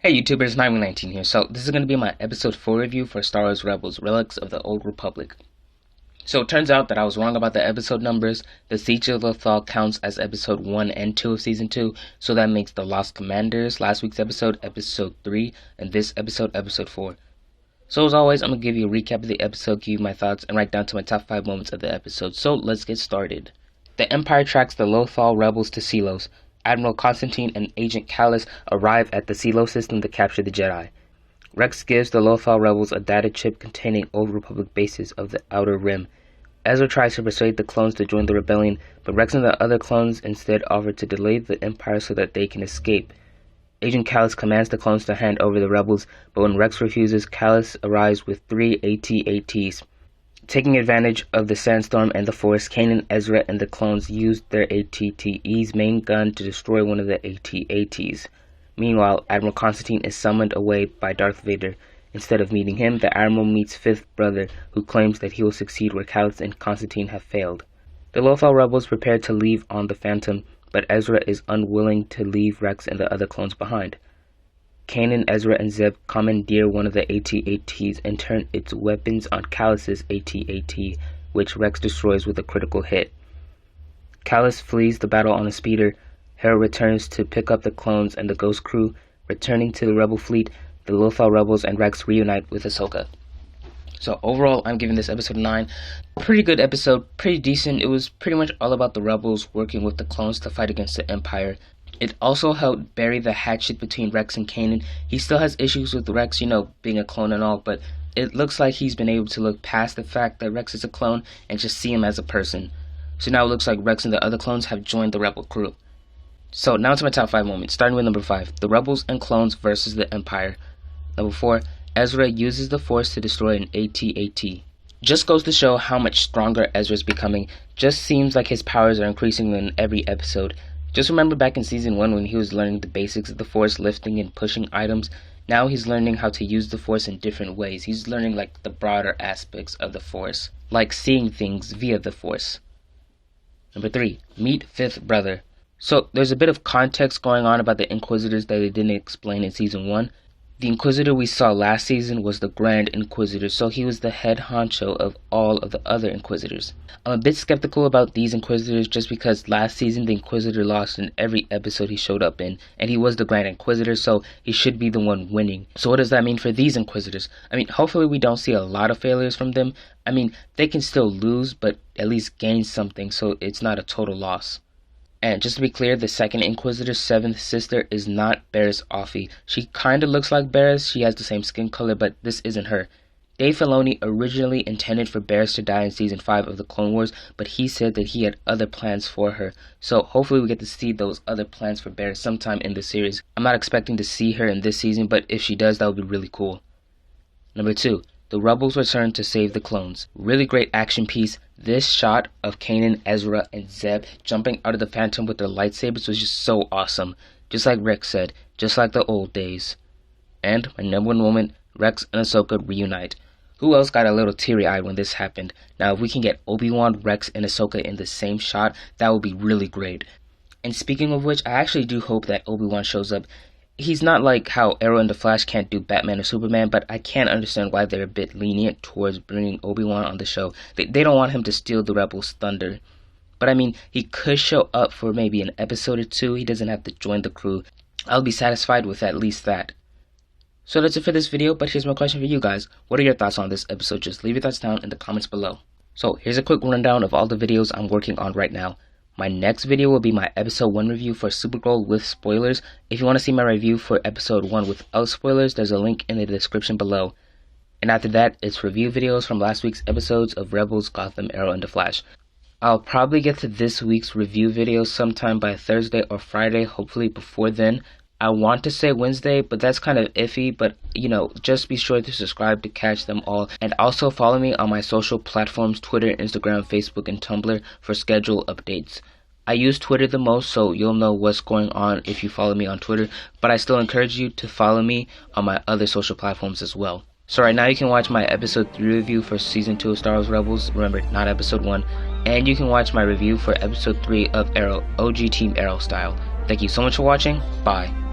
Hey YouTubers, 19 here. So this is going to be my episode 4 review for Star Wars Rebels, Relics of the Old Republic. So it turns out that I was wrong about the episode numbers. The Siege of Lothal counts as episode 1 and 2 of season 2, so that makes the Lost Commanders, last week's episode 3, and this episode 4. So as always, I'm going to give you a recap of the episode, give you my thoughts, and write down to my top 5 moments of the episode. So let's get started. The Empire tracks the Lothal rebels to Selos. Admiral Constantine and Agent Kallus arrive at the Silo system to capture the Jedi. Rex gives the Lothal rebels a data chip containing Old Republic bases of the Outer Rim. Ezra tries to persuade the clones to join the rebellion, but Rex and the other clones instead offer to delay the Empire so that they can escape. Agent Kallus commands the clones to hand over the rebels, but when Rex refuses, Kallus arrives with 3 AT-ATs. Taking advantage of the sandstorm and the Force, Kanan, Ezra, and the clones used their AT-AT's main gun to destroy one of the AT-ATs. Meanwhile, Admiral Constantine is summoned away by Darth Vader. Instead of meeting him, the Admiral meets Fifth Brother, who claims that he will succeed where Kallus and Constantine have failed. The Lothal rebels prepare to leave on the Phantom, but Ezra is unwilling to leave Rex and the other clones behind. Kanan, Ezra, and Zeb commandeer one of the AT-ATs and turn its weapons on Kallus's AT-AT, which Rex destroys with a critical hit. Kallus flees the battle on a speeder. Hera returns to pick up the clones and the Ghost crew. Returning to the Rebel fleet, the Lothal rebels and Rex reunite with Ahsoka. So overall, I'm giving this episode 9. Pretty good episode, pretty decent. It was pretty much all about the rebels working with the clones to fight against the Empire. It also helped bury the hatchet between Rex and Kanan. He still has issues with Rex, being a clone and all, but it looks like he's been able to look past the fact that Rex is a clone and just see him as a person. So now it looks like Rex and the other clones have joined the Rebel crew. So now to my top 5 moments, starting with number 5, the Rebels and clones versus the Empire. Number 4, Ezra uses the Force to destroy an AT-AT. Just goes to show how much stronger Ezra's becoming. Just seems like his powers are increasing in every episode. Just remember back in season 1 when he was learning the basics of the Force, lifting and pushing items. Now he's learning how to use the Force in different ways. He's learning like the broader aspects of the Force, like seeing things via the Force. Number 3, meet Fifth Brother. So there's a bit of context going on about the Inquisitors that they didn't explain in season 1. The Inquisitor we saw last season was the Grand Inquisitor, so he was the head honcho of all of the other Inquisitors. I'm a bit skeptical about these Inquisitors just because last season the Inquisitor lost in every episode he showed up in, and he was the Grand Inquisitor, so he should be the one winning. So what does that mean for these Inquisitors? Hopefully we don't see a lot of failures from them. They can still lose, but at least gain something, so it's not a total loss. And just to be clear, the second Inquisitor's 7th sister is not Barriss Offee. She kinda looks like Barriss, she has the same skin color, but this isn't her. Dave Filoni originally intended for Barriss to die in season 5 of the Clone Wars, but he said that he had other plans for her. So hopefully we get to see those other plans for Barriss sometime in the series. I'm not expecting to see her in this season, but if she does, that would be really cool. Number 2. The Rebels return to save the clones. Really great action piece. This shot of Kanan, Ezra, and Zeb jumping out of the Phantom with their lightsabers was just so awesome. Just like Rex said, just like the old days. And my number 1 moment, Rex and Ahsoka reunite. Who else got a little teary-eyed when this happened? Now if we can get Obi-Wan, Rex, and Ahsoka in the same shot, that would be really great. And speaking of which, I actually do hope that Obi-Wan shows up. He's not like how Arrow and the Flash can't do Batman or Superman, but I can't understand why they're a bit lenient towards bringing Obi-Wan on the show. They don't want him to steal the Rebels' thunder. But he could show up for maybe an episode or 2. He doesn't have to join the crew. I'll be satisfied with at least that. So that's it for this video, but here's my question for you guys. What are your thoughts on this episode? Just leave your thoughts down in the comments below. So here's a quick rundown of all the videos I'm working on right now. My next video will be my episode 1 review for Supergirl with spoilers. If you want to see my review for episode 1 without spoilers, there's a link in the description below. And after that, it's review videos from last week's episodes of Rebels, Gotham, Arrow, and The Flash. I'll probably get to this week's review video sometime by Thursday or Friday, hopefully before then. I want to say Wednesday, but that's kind of iffy, but just be sure to subscribe to catch them all. And also follow me on my social platforms, Twitter, Instagram, Facebook, and Tumblr for schedule updates. I use Twitter the most, so you'll know what's going on if you follow me on Twitter, but I still encourage you to follow me on my other social platforms as well. So right now you can watch my episode 3 review for season 2 of Star Wars Rebels, remember, not episode 1, and you can watch my review for episode 3 of Arrow, OG Team Arrow style. Thank you so much for watching, bye.